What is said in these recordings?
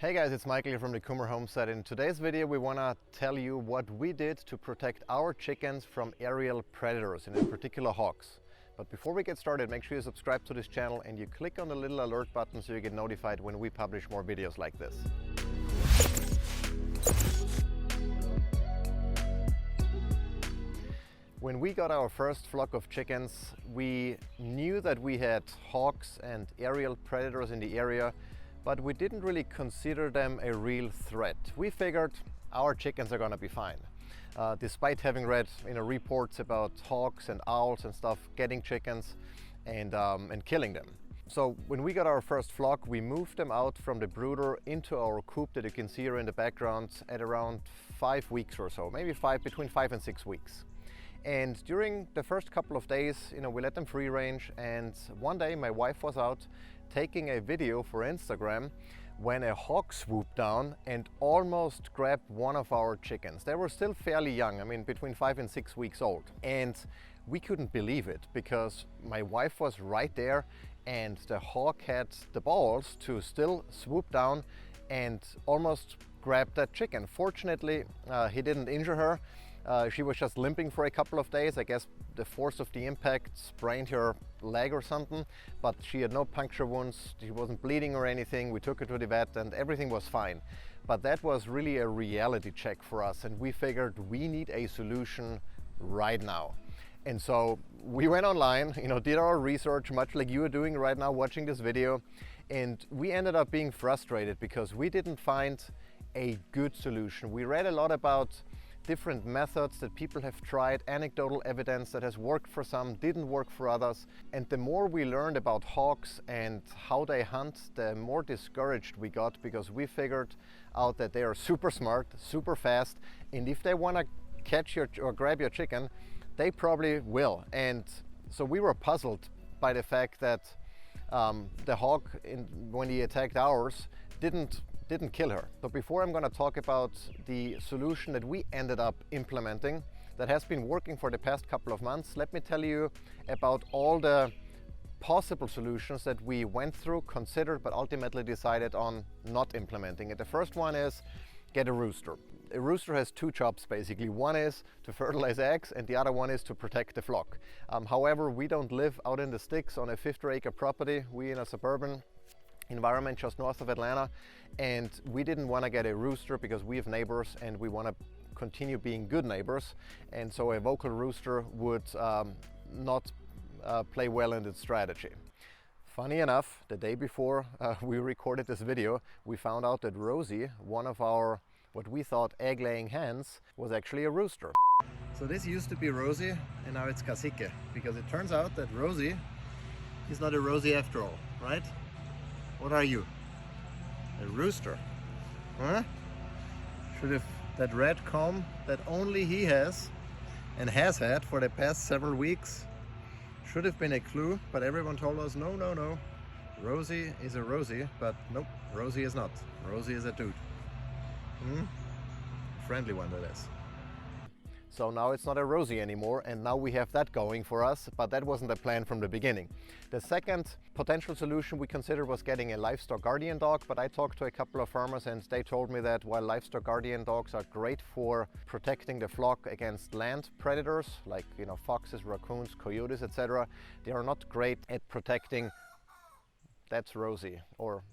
Hey guys, it's Michael here from the Coomer Homestead. In today's video we want to tell you what we did to protect our chickens from aerial predators, and in particular hawks. But before we get started, make sure you subscribe to this channel and you click on the little alert button so you get notified when we publish more videos like this. When we got our first flock of chickens, we knew that we had hawks and aerial predators in the area, but we didn't really consider them a real threat. We figured our chickens are gonna be fine. Despite having read reports about hawks and owls and stuff getting chickens and killing them. So when we got our first flock, we moved them out from the brooder into our coop that you can see here in the background at around 5 weeks or so, maybe between 5 and 6 weeks. And during the first couple of days, we let them free range, and one day my wife was out taking a video for Instagram when a hawk swooped down and almost grabbed one of our chickens. They were still fairly young, between 5 and 6 weeks old. And we couldn't believe it because my wife was right there and the hawk had the balls to still swoop down and almost grab that chicken. Fortunately, he didn't injure her. She was just limping for a couple of days. I guess the force of the impact sprained her leg or something, but she had no puncture wounds. She wasn't bleeding or anything. We took her to the vet and everything was fine. But that was really a reality check for us, and we figured we need a solution right now. And so we went online, did our research, much like you are doing right now watching this video, and we ended up being frustrated because we didn't find a good solution. We read a lot about different methods that people have tried, anecdotal evidence that has worked for some, didn't work for others. And the more we learned about hawks and how they hunt, the more discouraged we got, because we figured out that they are super smart, super fast, and if they want to catch or grab your chicken, they probably will. And so we were puzzled by the fact that the hawk, when he attacked ours, didn't kill her. So before I'm going to talk about the solution that we ended up implementing that has been working for the past couple of months, let me tell you about all the possible solutions that we went through, considered, but ultimately decided on not implementing it. The first one is get a rooster. A rooster has two jobs basically. One is to fertilize eggs and the other one is to protect the flock. However, we don't live out in the sticks on a 50-acre property. We in a suburban environment just north of Atlanta, and we didn't want to get a rooster because we have neighbors and we want to continue being good neighbors, and so a vocal rooster would not play well in its strategy. Funny enough, the day before we recorded this video, we found out that Rosie, one of our what we thought egg-laying hens, was actually a rooster. So this used to be Rosie and now it's Cacique, because it turns out that Rosie is not a Rosie after all, right? What are you? A rooster? Huh? Should have that red comb that only he has and has had for the past several weeks should have been a clue, but everyone told us no. Rosie is a Rosie, but nope, Rosie is not. Rosie is a dude. Friendly one, that is. So now it's not a Rosie anymore, and now we have that going for us, but that wasn't the plan from the beginning. The second potential solution we considered was getting a livestock guardian dog, but I talked to a couple of farmers and they told me that while livestock guardian dogs are great for protecting the flock against land predators like foxes, raccoons, coyotes, etc., they are not great at protecting, that's Rosie, or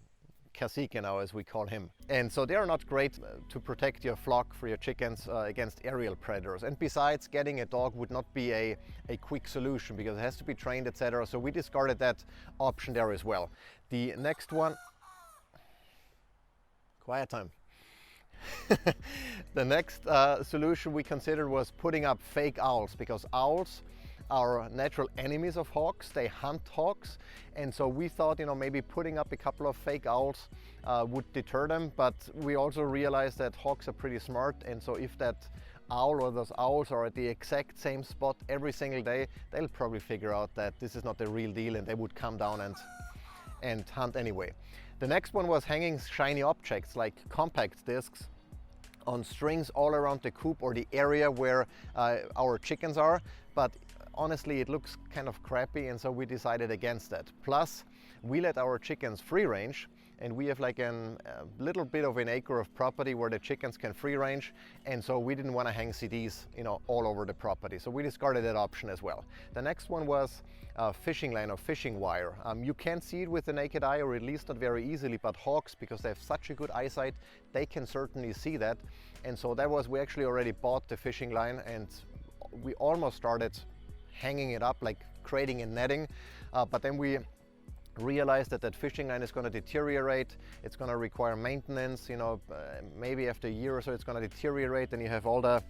Cacique now as we call him. And so they are not great to protect your flock for your chickens against aerial predators. And besides, getting a dog would not be a quick solution because it has to be trained, etc. So we discarded that option there as well. The next one, quiet time. The next solution we considered was putting up fake owls, because owls are natural enemies of hawks. They hunt hawks, and so we thought maybe putting up a couple of fake owls would deter them, but we also realized that hawks are pretty smart, and so if that owl or those owls are at the exact same spot every single day, they'll probably figure out that this is not the real deal and they would come down and hunt anyway. The next one was hanging shiny objects like compact discs on strings all around the coop or the area where our chickens are, but honestly it looks kind of crappy, and so we decided against that. Plus, we let our chickens free range, and we have like a little bit of an acre of property where the chickens can free range, and so we didn't want to hang CDs, all over the property. So we discarded that option as well. The next one was fishing line or fishing wire. You can't see it with the naked eye, or at least not very easily, but hawks, because they have such a good eyesight, they can certainly see that. And so we actually already bought the fishing line, and we almost started hanging it up, like creating a netting, but then we realized that fishing line is going to deteriorate. It's going to require maintenance, maybe after a year or so it's going to deteriorate, and you have all the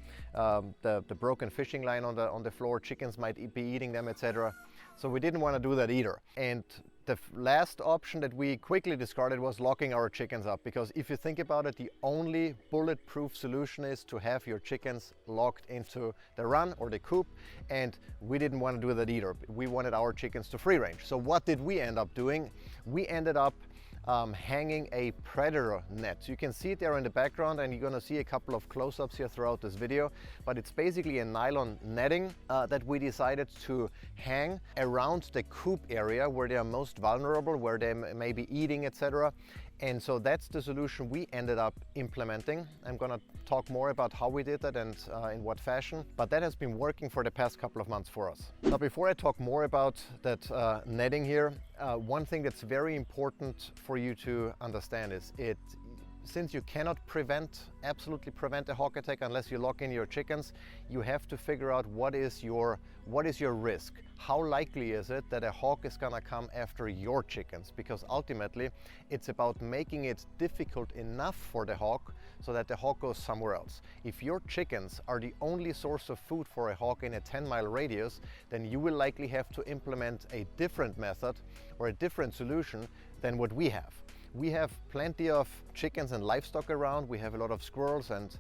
broken fishing line on the floor. Chickens might be eating them, etc. So we didn't want to do that either. And the last option that we quickly discarded was locking our chickens up, because if you think about it, the only bulletproof solution is to have your chickens locked into the run or the coop, and we didn't want to do that either. We wanted our chickens to free range. So what did we end up doing? We ended up hanging a predator net. So you can see it there in the background, and you're going to see a couple of close-ups here throughout this video, but it's basically a nylon netting that we decided to hang around the coop area where they are most vulnerable, where they may be eating, etc. And so that's the solution we ended up implementing. I'm going to talk more about how we did that and in what fashion, but that has been working for the past couple of months for us. Now, before I talk more about that netting here, one thing that's very important for you to understand is since you cannot absolutely prevent a hawk attack unless you lock in your chickens, you have to figure out what is your risk. How likely is it that a hawk is gonna come after your chickens? Because ultimately, it's about making it difficult enough for the hawk so that the hawk goes somewhere else. If your chickens are the only source of food for a hawk in a 10-mile radius, then you will likely have to implement a different method or a different solution than what we have. We have plenty of chickens and livestock around. We have a lot of squirrels and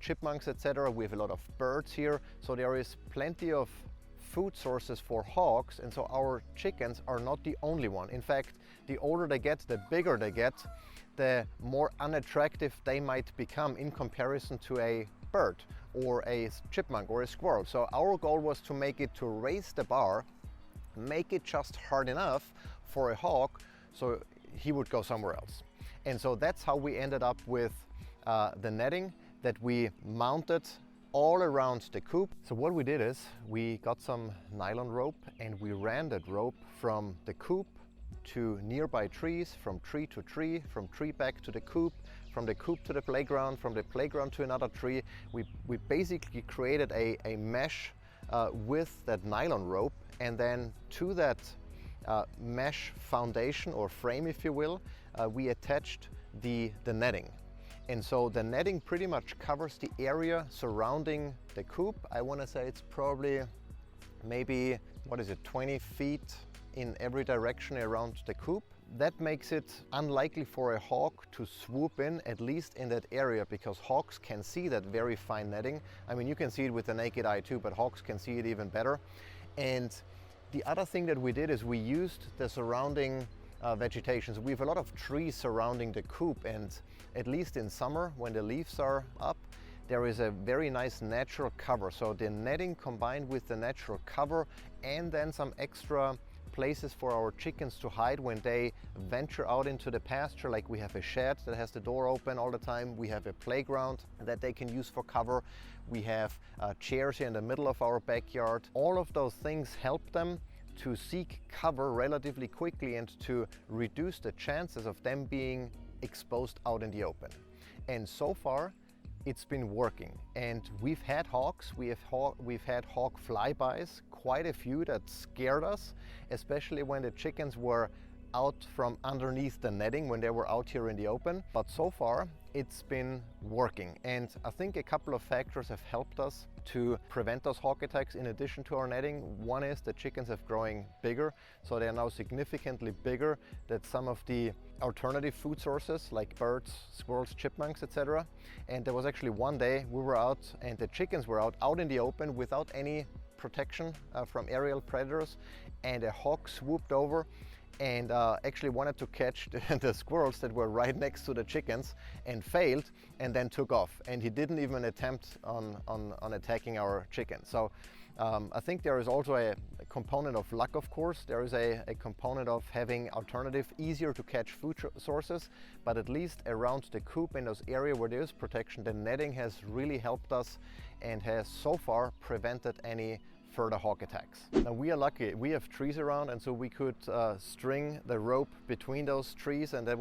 chipmunks, etc. We have a lot of birds here. So there is plenty of food sources for hawks, and so our chickens are not the only one. In fact, the older they get, the bigger they get, the more unattractive they might become in comparison to a bird or a chipmunk or a squirrel. So our goal was to raise the bar, make it just hard enough for a hawk so he would go somewhere else. And so that's how we ended up with the netting that we mounted all around the coop. So what we did is we got some nylon rope, and we ran that rope from the coop to nearby trees, from tree to tree, from tree back to the coop, from the coop to the playground, from the playground to another tree. We basically created a mesh with that nylon rope, and then to that mesh foundation or frame, if you will, we attached the netting. And so the netting pretty much covers the area surrounding the coop. I want to say it's probably maybe, 20 feet in every direction around the coop. That makes it unlikely for a hawk to swoop in, at least in that area, because hawks can see that very fine netting. I mean, you can see it with the naked eye too, but hawks can see it even better. And the other thing that we did is we used the surrounding vegetation. So we have a lot of trees surrounding the coop, and at least in summer when the leaves are up, there is a very nice natural cover. So the netting combined with the natural cover, and then some extra places for our chickens to hide when they venture out into the pasture. Like we have a shed that has the door open all the time. We have a playground that they can use for cover. We have chairs here in the middle of our backyard. All of those things help them to seek cover relatively quickly and to reduce the chances of them being exposed out in the open. And so far, it's been working. And we've had hawks, we've had hawk flybys, quite a few that scared us, especially when the chickens were out from underneath the netting, when they were out here in the open. But so far, it's been working. And I think a couple of factors have helped us to prevent those hawk attacks in addition to our netting. One is the chickens have growing bigger, so they are now significantly bigger than some of the alternative food sources like birds, squirrels, chipmunks, etc. And there was actually one day we were out and the chickens were out in the open without any protection from aerial predators, and a hawk swooped over and actually wanted to catch the squirrels that were right next to the chickens, and failed, and then took off. And he didn't even attempt on attacking our chickens. So I think there is also a component of luck, of course. There is a component of having alternative, easier to catch food sources, but at least around the coop in those areas where there is protection, the netting has really helped us and has so far prevented any further hawk attacks. Now we are lucky, we have trees around, and so we could string the rope between those trees, and that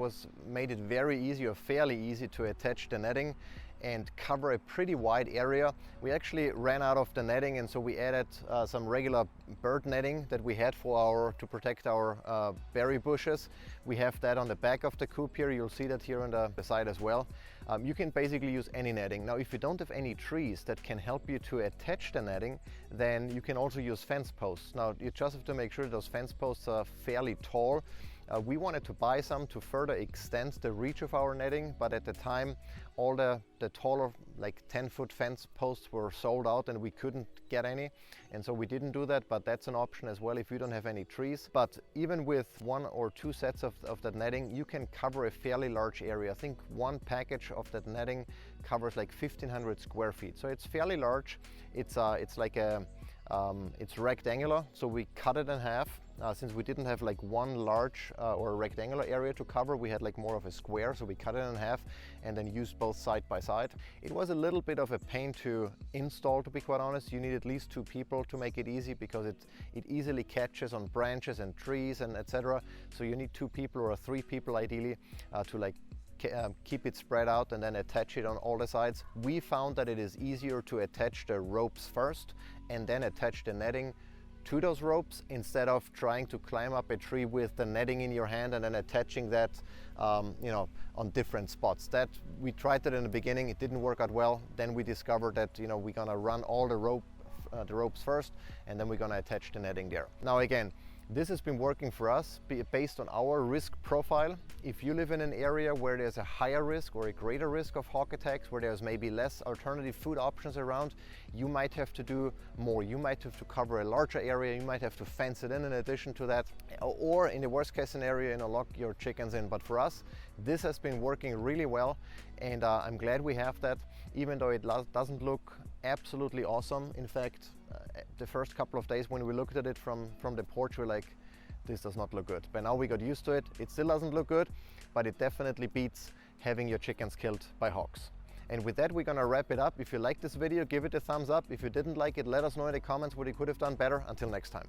made it very easy, or fairly easy, to attach the netting and cover a pretty wide area. We actually ran out of the netting, and so we added some regular bird netting that we had to protect our berry bushes. We have that on the back of the coop here. You'll see that here on the side as well. You can basically use any netting. Now, if you don't have any trees that can help you to attach the netting, then you can also use fence posts. Now, you just have to make sure those fence posts are fairly tall. We wanted to buy some to further extend the reach of our netting, but at the time all the taller, like 10-foot fence posts were sold out and we couldn't get any, and so we didn't do that. But that's an option as well if you don't have any trees. But even with 1 or 2 sets of that netting, you can cover a fairly large area. I think one package of that netting covers like 1,500 square feet, so it's fairly large. It's like it's rectangular, so we cut it in half. Since we didn't have like one large or rectangular area to cover, we had like more of a square, so we cut it in half and then used both side by side. It was a little bit of a pain to install, to be quite honest. You need at least 2 people to make it easy, because it easily catches on branches and trees and etc. So you need 2 people or 3 people ideally to like keep it spread out and then attach it on all the sides. We found that it is easier to attach the ropes first and then attach the netting to those ropes, instead of trying to climb up a tree with the netting in your hand and then attaching that on different spots. That we tried that in the beginning, it didn't work out well. Then we discovered that we're gonna run all the ropes first, and then we're gonna attach the netting there. Now again, this has been working for us based on our risk profile. If you live in an area where there's a higher risk or a greater risk of hawk attacks, where there's maybe less alternative food options around, you might have to do more. You might have to cover a larger area, you might have to fence it in addition to that, or in the worst case scenario, lock your chickens in. But for us, this has been working really well, and I'm glad we have that, even though it doesn't look absolutely awesome. In fact, the first couple of days when we looked at it from the porch, we're like, this does not look good. By now we got used to it. It still doesn't look good, but it definitely beats having your chickens killed by hawks. And with that, we're gonna wrap it up. If you liked this video, give it a thumbs up. If you didn't like it, let us know in the comments what you could have done better. Until next time.